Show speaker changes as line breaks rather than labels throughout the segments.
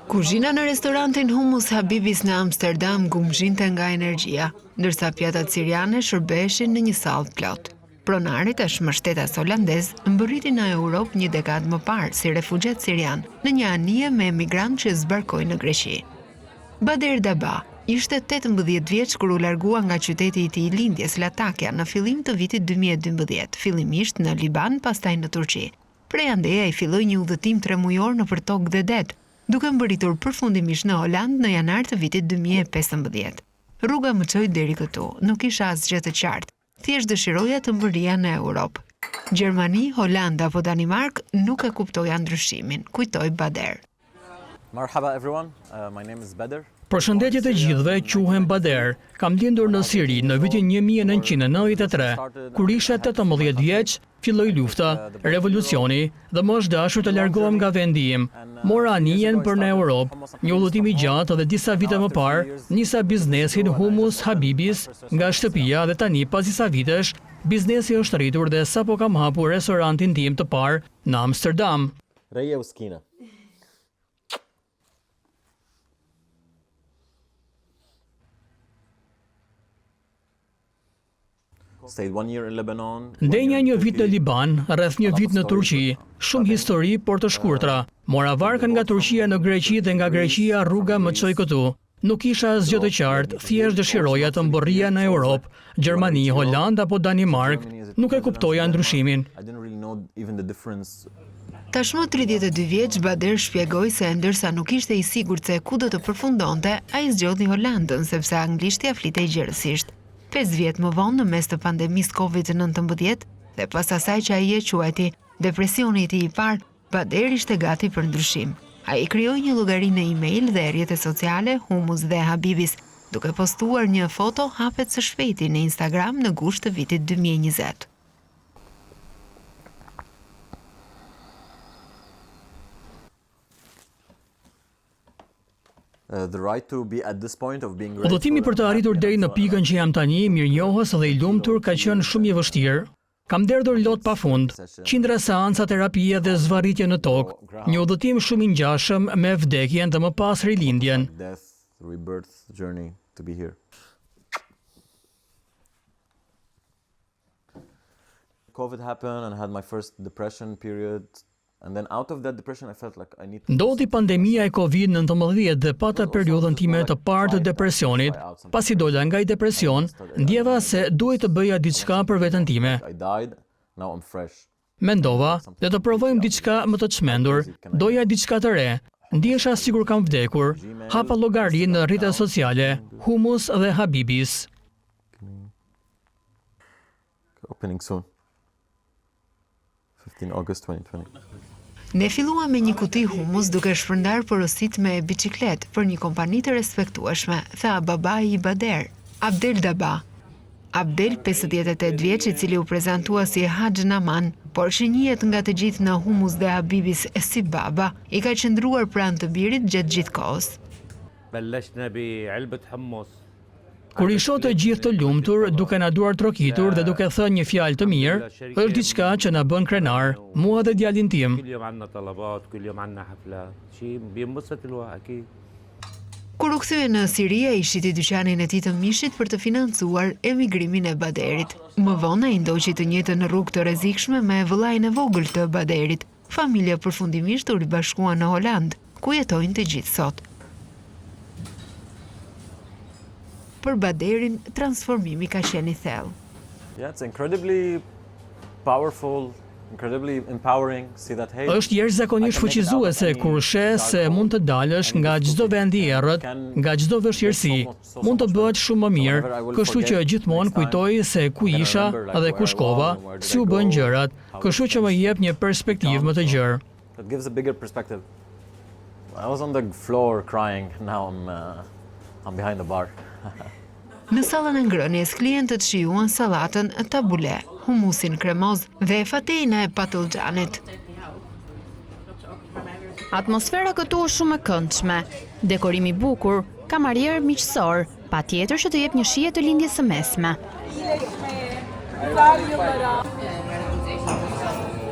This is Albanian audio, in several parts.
Kuzhina në restorantin Hummus Habibis në Amsterdam gumzhinte nga energjia, ndërsa pjatat siriane shërbeheshin në një sallë plot. Pronarit është mbështetas holandez mbërriti në Europë një dekadë më parë si refugjat sirian në një anije me emigrantë që zbarkojnë në Greqi. Bader Daba ishte 18 vjeç kur u largua nga qyteti i tij i lindjes Latakia në fillim të vitit 2012, fillimisht në Liban, pastaj në Turqi. Prej andeja i filloi një udhëtim 3 mujor nëpër tokë dhe det, duke mbërritur përfundimisht në Holand në janar të vitit 2015. Rruga më çoi deri këtu, nuk isha asgjë të qartë. Thjesht dëshiroja të mbërrija në Europë. Gjermani, Holanda apo Danimark nuk e kuptoja ndryshimin, kujtoi Bader.
Marhaba everyone, my name is Bader.
Përshëndetje të gjithëve, quhem Bader. Kam lindur në Siri në vitin 1993. Kur isha 18 vjeç, filloi lufta, revolucioni dhe më është dashur të largohem nga vendi im. Mora anijen për në Europë, një udhëtim i gjatë dhe disa vite më parë, nisa biznesin Hummus Habibis nga shtëpia dhe tani pas disa vitesh, biznesi është rritur dhe sapo kam hapur restorantin tim të parë në Amsterdam.
Reja Uskina.
Ndenja një vit në Liban, rreth një vit në Turqi, shumë histori, por të shkurtra. Mora varkën nga Turqia në Greqi dhe nga Greqia rruga më çoi këtu. Nuk isha asgjë të qartë, thjesht dëshiroja të mbërrija në Europë, Gjermani, Holand apo Danimark, nuk e kuptoja ndryshimin.
Tashmë 32 vjeç Bader shpjegoi se ndërsa nuk ishte i sigurt se ku do të përfundonte, ai zgjodhi Holandën sepse anglisht ia flitej gjerësisht. 5 vjet më vonë në mes të pandemisë Covid-19 dhe pas asaj që ai e quajti depresioni i tij i parë, Bader ishte gati për ndryshim. Ai krijoi një llogari në email dhe rrjete sociale Hummus dhe Habibis, duke postuar një foto hapet së shpejti në Instagram në gusht të vitit 2020.
Udhëtimi për të arritur deri në pikën që jam tani, mirënjohës dhe i lumtur, ka qenë shumë i vështirë. Kam derdhur lot pafund, qindra seanca terapie dhe zvarritje në tokë, një udhëtim shumë i ngjashëm me vdekjen dhe më pas rilindjen.
COVID happened and I had my first depression period. And then out of that depression I felt like I need to...
Ndodhi pandemia e Covid-19 dhe pata periudhën time të parë të depresionit. Pasi dola nga i depresion, ndjeva se duhet të bëja diçka për veten time. Mendova, le të provojmë diçka më të çmendur, doja diçka të re. Ndjesha sikur kam vdekur. Hapa llogari në rrjetet sociale, Hummus dhe Habibis.
Opening soon. 15 August 2020.
Ne filluam me një kuti Hummus duke shpërndar porosit me biçiklet për një kompani të respektueshme, tha babai i Bader, Abdel Daba. Abdel, 58 vjeç, i cili u prezantua si Haxh Naman, por që njihet nga të gjithë në Hummus dhe Habibis si baba, i ka qëndruar pranë të birit gjatë gjithë kohës.
Kur i shoh të gjithë të lumtur, duke na duar trokitur dhe duke thënë një fjalë të mirë, është diçka që na bën krenar, mua dhe djalin tim.
Kur u kthye në Siri, ai shiti dyqanin e tij të mishit për të financuar emigrimin e Baderit. Më vonë ai ndoqi të njëjtën rrugë të rrezikshme me vëllain e vogël të Baderit. Familja përfundimisht u ribashkua në Holand, ku jetojnë të gjithë sot. Për Baderin, transformimi ka qenë i thellë.
Yeah, it's incredibly powerful, incredibly empowering. See that hey.
Është jashtëzakonisht fuqizuese kur sheh se mund të dalësh nga çdo vend i errët, nga çdo vështirësi. Mund të bëhet shumë më mirë, kështu që gjithmonë kujtoj se ku isha dhe ku shkova, si u bën gjërat, kështu që më jep një perspektivë më të gjerë.
That gives a bigger perspective. I was on the floor crying, now I'm behind the bar.
Në sallën e ngrënies, klientët shijuan sallatën tabule, hummusin kremoz dhe fatejnë e patullxhanit.
Atmosfera këtu është shumë e këndshme, dekorimi bukur, kamarier miqësor, patjetër që të jep një shije të lindjes së mesme.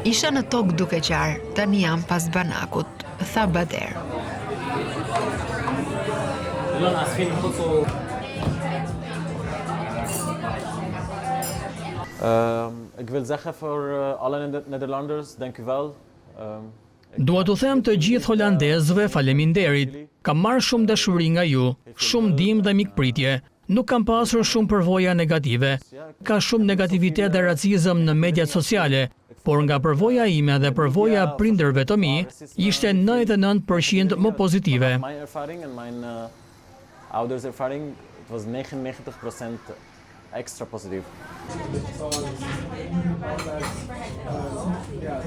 Isha në tokë duke qarë, tani jam pas banakut, tha Bader.
Ik wil zeggen voor alle Nederlanders, dank u wel.
Dua t'u them të gjithë holandezëve faleminderit. Kam marrë shumë dashuri nga ju, shumë ndihmë dhe mikpritje. Nuk kam pasur shumë përvoja negative. Ka shumë negativitet dhe racizëm në mediat sociale, por nga përvoja ime dhe përvoja prindërve të mi, ishte 99% më pozitive.
Mijn ervaring en mijn ouders ervaring, het was 99% extra positief.
Ja,